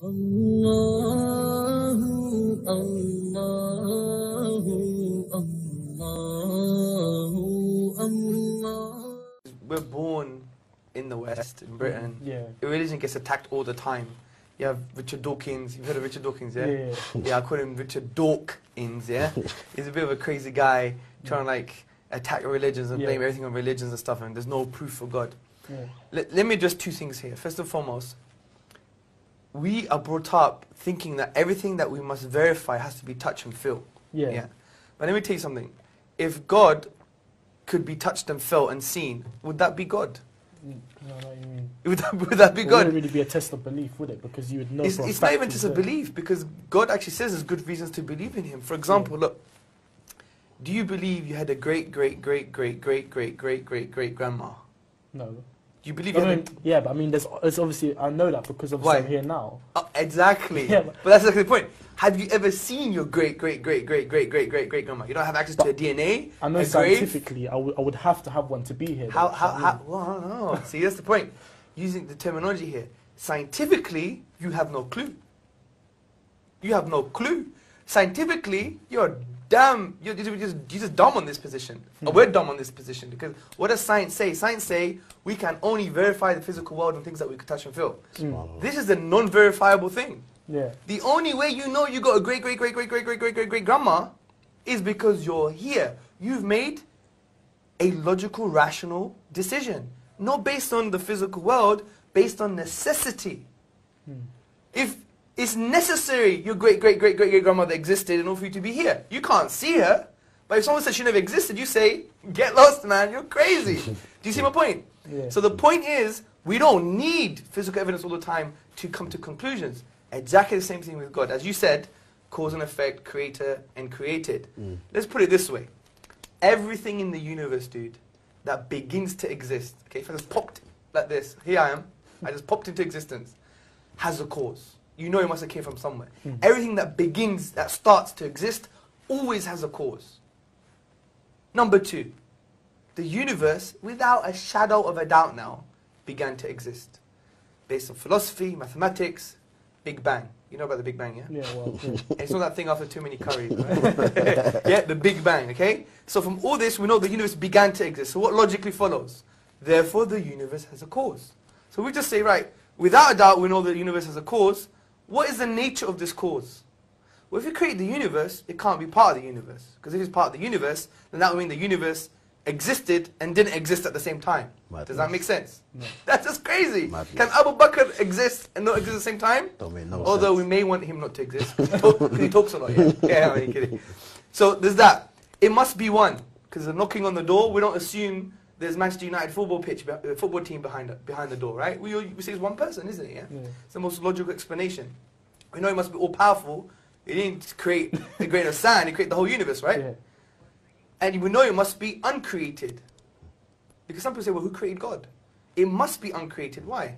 Allahu, Allahu, Allahu, Allah. We're born in the West, in Britain. Yeah. Religion gets attacked all the time. You have Richard Dawkins. You've heard of Richard Dawkins, yeah? Yeah. Yeah, I call him Richard Dawkins, yeah? He's a bit of a crazy guy trying to like attack religions and blame everything on religions and stuff, and there's no proof for God. Yeah. Let me address two things here. First and foremost, we are brought up thinking that everything that we must verify has to be touch and feel. Yeah. But let me tell you something. If God could be touched and felt and seen, would that be God? No, I know what you mean. Would that be It God? wouldn't really be a test of belief, would it? Because you would know. It's not even just a belief, because God actually says there's good reasons to believe in Him. For example, look, do you believe you had a great grandma? No. Do you believe I you had mean, yeah, but I mean, there's obviously, I know that because of Why? I'm here now. Exactly. Yeah, but that's exactly the point. Have you ever seen your great grandma? You don't have access to her DNA. I know her scientifically, I would have to have one to be here. How? Well, I don't know. See, that's the point. Using the terminology here, scientifically, you have no clue. You have no clue. Scientifically, you're just dumb on this position. Or we're dumb on this position, because what does science say? Science say we can only verify the physical world and things that we can touch and feel. This is a non-verifiable thing. Yeah. The only way you know you got a great grandma is because you're here. You've made a logical, rational decision, not based on the physical world, based on necessity. If it's necessary your great grandmother existed in order for you to be here. You can't see her, but if someone says she never existed, you say, get lost, man, you're crazy. Do you see my point? Yeah. So the point is, we don't need physical evidence all the time to come to conclusions. Exactly the same thing with God. As you said, cause and effect, creator and created. Let's put it this way. Everything in the universe, dude, that begins to exist, okay, if I just popped like this, here I am, I just popped into existence, has a cause. You know it must have came from somewhere. Everything that begins, that starts to exist, always has a cause. Number two, the universe, without a shadow of a doubt now, began to exist. Based on philosophy, mathematics, Big Bang. You know about the Big Bang, yeah? Yeah, well, yeah. It's not that thing after too many curries, right? Yeah, the Big Bang, okay? So from all this, we know the universe began to exist. So what logically follows? Therefore, the universe has a cause. So we just say, right, without a doubt, we know the universe has a cause. What is the nature of this cause? Well, if you create the universe, it can't be part of the universe. Because if it's part of the universe, then that would mean the universe existed and didn't exist at the same time. Does that make sense? No. That's just crazy. Can Abu Bakr exist and not exist at the same time? Don't make no Although sense. we may want him not to exist. Because he talks a lot, yeah. Yeah, I'm only kidding. So there's that. It must be one. Because they're knocking on the door, we don't assume there's Manchester United football team behind the door, right? We say it's one person, isn't it? Yeah? It's the most logical explanation. We know he must be all-powerful. He didn't create a grain of sand, he created the whole universe, right? Yeah. And we know it must be uncreated. Because some people say, well, who created God? It must be uncreated. Why?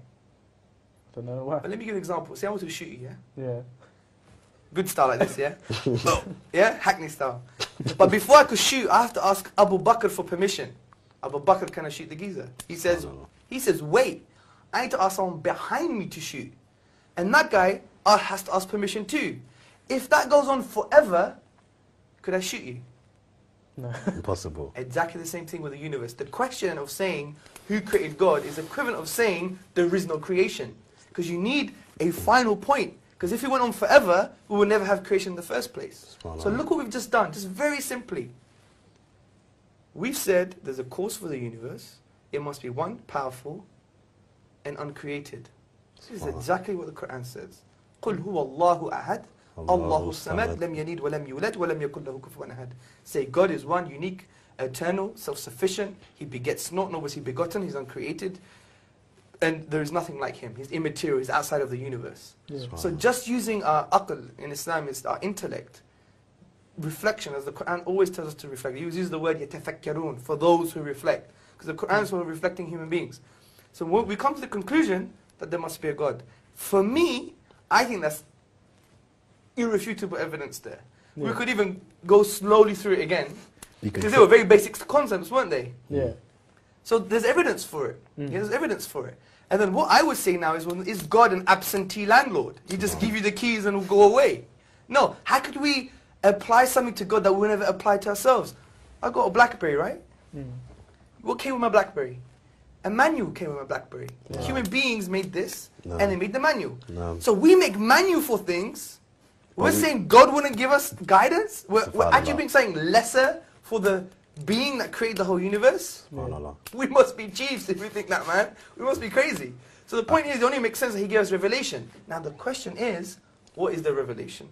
Don't know why. But let me give you an example. Say I want to shoot you, yeah? Yeah. Good style like this, yeah? Yeah? Hackney style. But before I could shoot, I have to ask Abu Bakr for permission. Abu Bakr, can I shoot the geezer? He says, wait, I need to ask someone behind me to shoot. And that guy has to ask permission too. If that goes on forever, could I shoot you? No. Impossible. Exactly the same thing with the universe. The question of saying who created God is equivalent of saying there is no creation. Because you need a final point. Because if it went on forever, we would never have creation in the first place. So look what we've just done, just very simply. We've said there's a cause for the universe. It must be one, powerful, and uncreated. This is exactly what the Quran says. قُلْ هُوَ اللَّهُ أَحَدٌ اللَّهُ الصَّمَدُ لَمْ يَلِدْ وَلَمْ يُولَدْ وَلَمْ يَكُنْ لَهُ كُفُوًا أَحَدٌ. Say God is one, unique, eternal, self-sufficient. He begets not, nor was he begotten. He's uncreated. And there is nothing like him. He's immaterial. He's outside of the universe. Yeah. So just using our aql in Islam is our intellect. Reflection, as the Quran always tells us to reflect. He uses the word يَتَفَكَّرُونَ, for those who reflect. Because the Quran is for reflecting human beings. So we come to the conclusion that there must be a God. For me, I think that's irrefutable evidence there. Yeah. We could even go slowly through it again. Because they were very basic concepts, weren't they? Yeah. So there's evidence for it. Yeah, there's evidence for it. And then what I would say now is God an absentee landlord? He just give you the keys and will go away. No, how could we apply something to God that we never apply to ourselves? I got a BlackBerry, right? What came with my BlackBerry? A manual came with my BlackBerry. Yeah. Human beings made this, No. and they made the manual. No. So we make manual for things. We're we- saying God wouldn't give us guidance. We're Subhanallah. actually being saying lesser for the being that created the whole universe. Subhanallah. We must be chiefs if we think that, man. We must be crazy. So the point is, it only makes sense that he gave us revelation. Now the question is, what is the revelation?